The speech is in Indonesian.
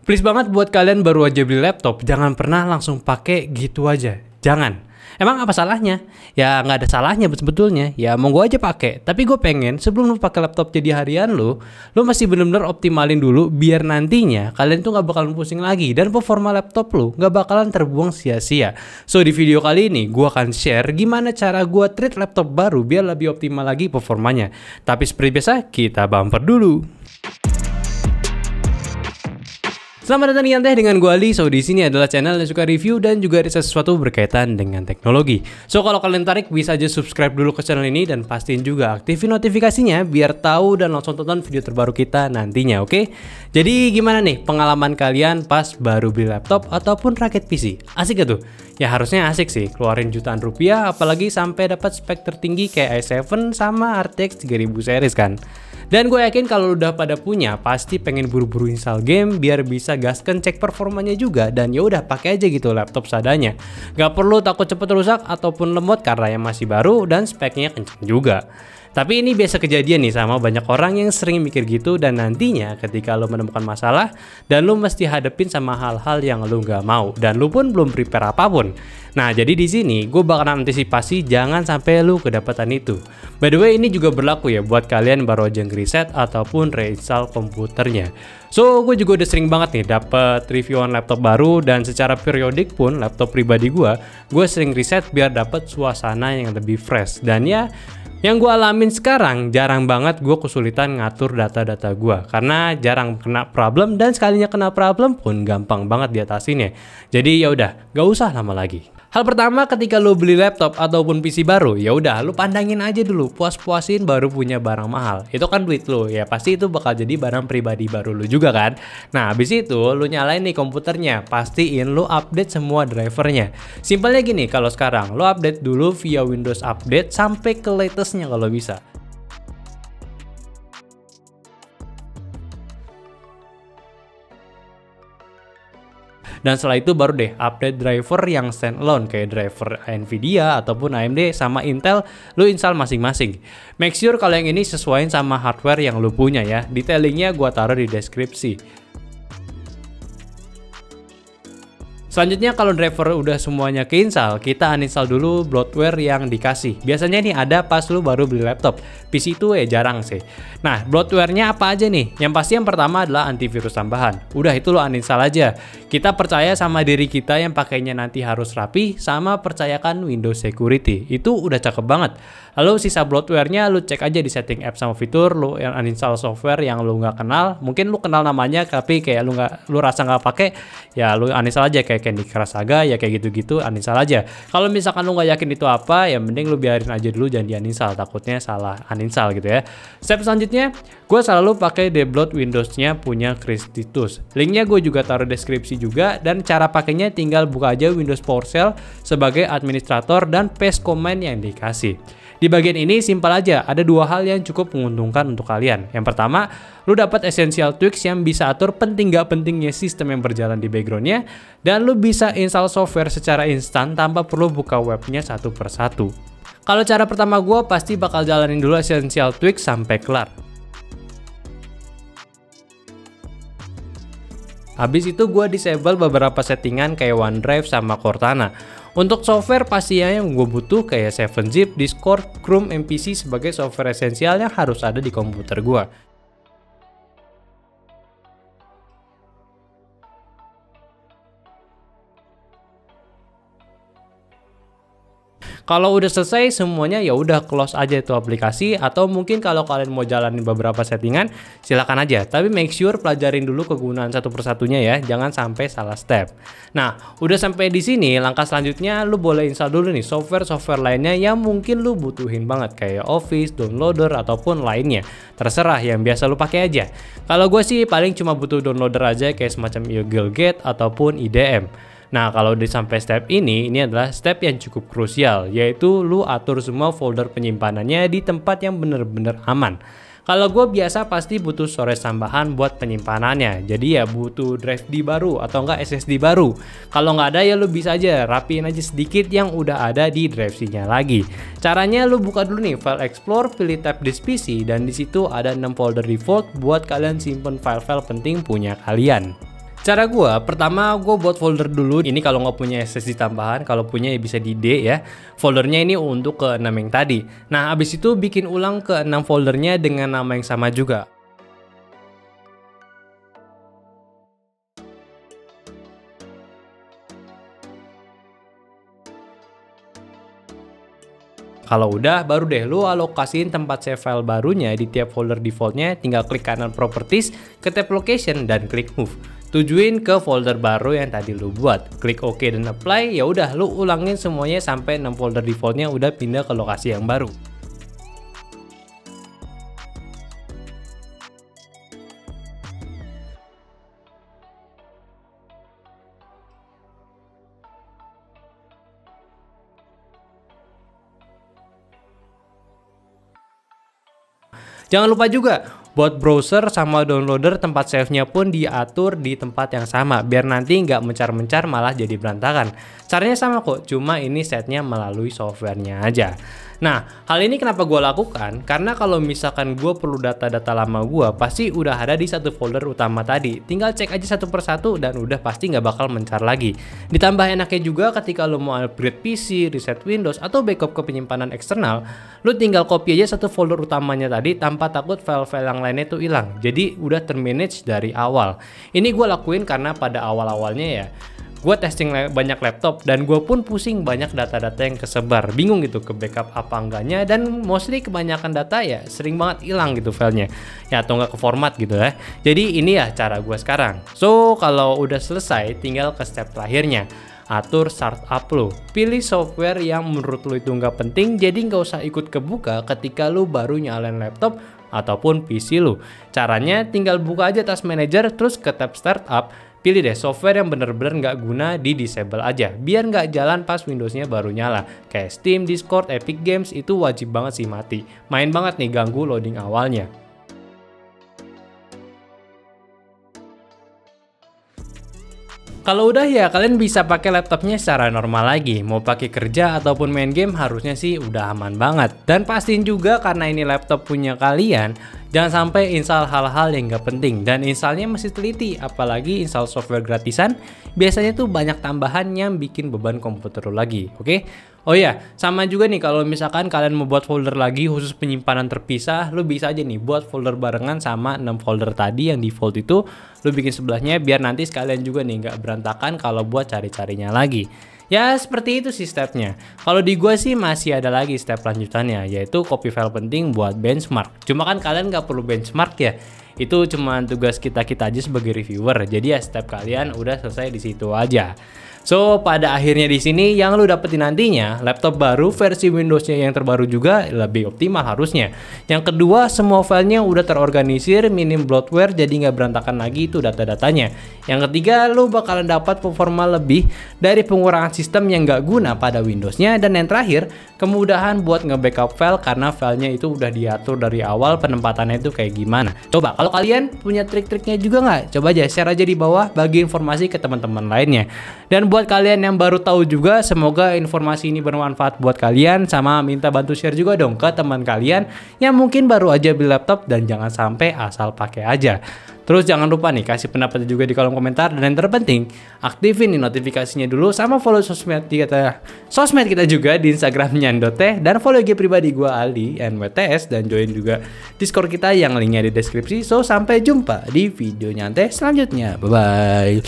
Please banget buat kalian baru aja beli laptop, jangan pernah langsung pakai gitu aja. Jangan. Emang apa salahnya? Ya nggak ada salahnya sebetulnya. Ya monggo aja pakai. Tapi gue pengen sebelum lu pakai laptop jadi harian lu masih bener-bener optimalin dulu biar nantinya kalian tuh nggak bakalan pusing lagi dan performa laptop lu nggak bakalan terbuang sia-sia. So di video kali ini gue akan share gimana cara gue treat laptop baru biar lebih optimal lagi performanya. Tapi seperti biasa kita bumper dulu. Selamat datang di Nyantai dengan gue Ali. So di sini adalah channel yang suka review dan juga riset sesuatu berkaitan dengan teknologi. So kalau kalian tarik bisa aja subscribe dulu ke channel ini dan pastiin juga aktifin notifikasinya biar tahu dan langsung tonton video terbaru kita nantinya, oke? Jadi gimana nih pengalaman kalian pas baru beli laptop ataupun rakit PC? Asik gak tuh? Ya harusnya asik sih, keluarin jutaan rupiah apalagi sampai dapat spek tertinggi kayak i7 sama RTX 3000 series kan. Dan gue yakin kalau udah pada punya pasti pengen buru-buru install game biar bisa gaskan cek performanya juga dan ya udah pakai aja gitu laptop seadanya. Gak perlu takut cepet rusak ataupun lemot karena yang masih baru dan speknya kenceng juga. Tapi ini biasa kejadian nih sama banyak orang yang sering mikir gitu dan nantinya ketika lo menemukan masalah dan lo mesti hadepin sama hal-hal yang lo nggak mau dan lo pun belum prepare apapun. Nah jadi di sini gue bakalan antisipasi jangan sampai lo kedapatan itu. By the way ini juga berlaku ya buat kalian baru aja ngereset ataupun reinstall komputernya. So gue juga udah sering banget nih dapet reviewan laptop baru dan secara periodik pun laptop pribadi gue sering reset biar dapet suasana yang lebih fresh dan ya. Yang gue alamin sekarang jarang banget gue kesulitan ngatur data-data gue karena jarang kena problem dan sekalinya kena problem pun gampang banget diatasinnya. Jadi ya udah, gak usah lama lagi. Hal pertama ketika lo beli laptop ataupun PC baru, ya udah lo pandangin aja dulu, puas-puasin baru punya barang mahal. Itu kan duit lo, ya pasti itu bakal jadi barang pribadi baru lo juga kan. Nah habis itu lo nyalain nih komputernya, pastiin lo update semua drivernya. Simpelnya gini, kalau sekarang lo update dulu via Windows Update sampai ke latestnya kalau bisa. Dan setelah itu baru deh update driver yang standalone kayak driver Nvidia ataupun AMD sama Intel lu install masing-masing. Make sure kalau yang ini sesuaiin sama hardware yang lu punya ya. Detailingnya gua taruh di deskripsi. Selanjutnya kalau driver udah semuanya keinstall, kita uninstall dulu bloatware yang dikasih. Biasanya nih ada pas lu baru beli laptop. PC itu jarang sih. Nah, bloatware-nya apa aja nih? Yang pasti yang pertama adalah antivirus tambahan. Udah itu lo uninstall aja. Kita percaya sama diri kita yang pakainya nanti harus rapi, sama percayakan Windows Security. Itu udah cakep banget. Lalu sisa bloatware-nya lu cek aja di setting app sama fitur, lu uninstall software yang lu nggak kenal. Mungkin lu kenal namanya tapi kayak lu rasa nggak pakai, ya lu uninstall aja kayak Candy Crush Saga ya kayak gitu-gitu uninstall aja. Kalau misalkan lu nggak yakin itu apa, ya mending lu biarin aja dulu jangan di-uninstall, takutnya salah uninstall gitu ya. Step selanjutnya, gue selalu pakai debloat Windows-nya punya Christitus. Linknya gue juga taruh deskripsi juga dan cara pakainya tinggal buka aja Windows PowerShell sebagai administrator dan paste command yang dikasih. Di bagian ini simpel aja, ada dua hal yang cukup menguntungkan untuk kalian. Yang pertama, lu dapat essential tweaks yang bisa atur penting gak pentingnya sistem yang berjalan di backgroundnya, dan lu bisa install software secara instan tanpa perlu buka webnya satu persatu. Kalau cara pertama gue pasti bakal jalanin dulu essential tweaks sampai kelar. Habis itu gue disable beberapa settingan kayak OneDrive sama Cortana. Untuk software pastinya yang gue butuh kayak 7zip, Discord, Chrome, MPC sebagai software esensial yang harus ada di komputer gue. Kalau udah selesai semuanya ya udah close aja itu aplikasi atau mungkin kalau kalian mau jalanin beberapa settingan silakan aja. Tapi make sure pelajarin dulu kegunaan satu persatunya ya, jangan sampai salah step. Nah, udah sampai di sini langkah selanjutnya lu boleh install dulu nih software lainnya yang mungkin lu butuhin banget kayak Office, downloader ataupun lainnya. Terserah yang biasa lu pakai aja. Kalau gue sih paling cuma butuh downloader aja kayak semacam Eaglegate ataupun IDM. Nah kalau udah sampai step ini adalah step yang cukup krusial, yaitu lu atur semua folder penyimpanannya di tempat yang bener-bener aman. Kalau gue biasa pasti butuh storage tambahan buat penyimpanannya, jadi ya butuh drive D baru atau enggak SSD baru. Kalau nggak ada ya lu bisa aja rapiin aja sedikit yang udah ada di drive C-nya lagi. Caranya lu buka dulu nih File Explorer, pilih tab Disk PC dan di situ ada 6 folder default buat kalian simpen file-file penting punya kalian. Cara gua, pertama gua buat folder dulu. Ini kalau nggak punya SSD tambahan, kalau punya ya bisa di D ya. Foldernya ini untuk ke 6 yang tadi. Nah, abis itu bikin ulang ke 6 foldernya dengan nama yang sama juga. Kalau udah, baru deh lu alokasiin tempat save file barunya di tiap folder defaultnya, tinggal klik kanan properties, ke tab location, dan klik move. Tujuin ke folder baru yang tadi lu buat. Klik OK dan apply, ya udah lu ulangin semuanya sampai 6 folder defaultnya udah pindah ke lokasi yang baru. Jangan lupa juga buat browser sama downloader tempat save-nya pun diatur di tempat yang sama biar nanti nggak mencar-mencar malah jadi berantakan. Caranya sama kok, cuma ini setnya melalui softwarenya aja. Nah, hal ini kenapa gue lakukan? Karena kalau misalkan gue perlu data-data lama gue, pasti udah ada di satu folder utama tadi. Tinggal cek aja satu persatu dan udah pasti nggak bakal mencar lagi. Ditambah enaknya juga ketika lo mau upgrade PC, reset Windows, atau backup ke penyimpanan eksternal, lo tinggal copy aja satu folder utamanya tadi tanpa takut file-file yang lainnya itu hilang. Jadi udah termanage dari awal. Ini gue lakuin karena pada awal-awalnya ya, gue testing banyak laptop dan gue pun pusing banyak data-data yang kesebar, bingung gitu ke backup apa enggaknya, dan mostly kebanyakan data ya sering banget hilang gitu filenya ya, atau nggak ke format gitu ya. Jadi ini ya cara gue sekarang. So kalau udah selesai tinggal ke step terakhirnya, atur startup lo. Pilih software yang menurut lo itu nggak penting, jadi nggak usah ikut kebuka ketika lo baru nyalain laptop ataupun PC lo. Caranya tinggal buka aja Task Manager, terus ke tab startup. Pilih deh software yang bener-bener nggak guna, di disable aja, biar nggak jalan pas Windowsnya baru nyala. Kayak Steam, Discord, Epic Games itu wajib banget sih mati. Main banget nih ganggu loading awalnya. Kalau udah ya kalian bisa pakai laptopnya secara normal lagi. Mau pakai kerja ataupun main game harusnya sih udah aman banget. Dan pastiin juga karena ini laptop punya kalian, jangan sampai install hal-hal yang nggak penting. Dan installnya mesti teliti, apalagi install software gratisan. Biasanya tuh banyak tambahan yang bikin beban komputer lo lagi, oke? Oh iya, sama juga nih kalau misalkan kalian mau buat folder lagi khusus penyimpanan terpisah, lo bisa aja nih buat folder barengan sama 6 folder tadi yang default itu, lo bikin sebelahnya biar nanti sekalian juga nih nggak berantakan kalau buat cari-carinya lagi. Ya seperti itu sih stepnya. Kalau di gua sih masih ada lagi step lanjutannya, yaitu copy file penting buat benchmark. Cuma kan kalian nggak perlu benchmark ya. Itu cuma tugas kita aja sebagai reviewer. Jadi ya step kalian udah selesai di situ aja. So, pada akhirnya di sini yang lu dapetin nantinya, laptop baru versi Windows-nya yang terbaru juga lebih optimal harusnya. Yang kedua, semua filenya udah terorganisir, minim bloatware, jadi nggak berantakan lagi itu data-datanya. Yang ketiga, lu bakalan dapat performa lebih dari pengurangan sistem yang nggak guna pada Windows-nya. Dan yang terakhir, kemudahan buat nge-backup file karena filenya itu udah diatur dari awal penempatannya itu kayak gimana. Coba, kalau kalian punya trik-triknya juga nggak? Coba aja share aja di bawah, bagi informasi ke teman-teman lainnya. Dan buat kalian yang baru tahu juga, semoga informasi ini bermanfaat buat kalian, sama minta bantu share juga dong ke teman kalian yang mungkin baru aja beli laptop, dan jangan sampai asal pakai aja. Terus jangan lupa nih kasih pendapatnya juga di kolom komentar, dan yang terpenting aktifin nih notifikasinya dulu, sama follow sosmed kita juga di Instagram Nyandoteh, dan follow IG pribadi gue Aldi NWTS, dan join juga Discord kita yang linknya di deskripsi. So sampai jumpa di video nyantai selanjutnya, bye bye.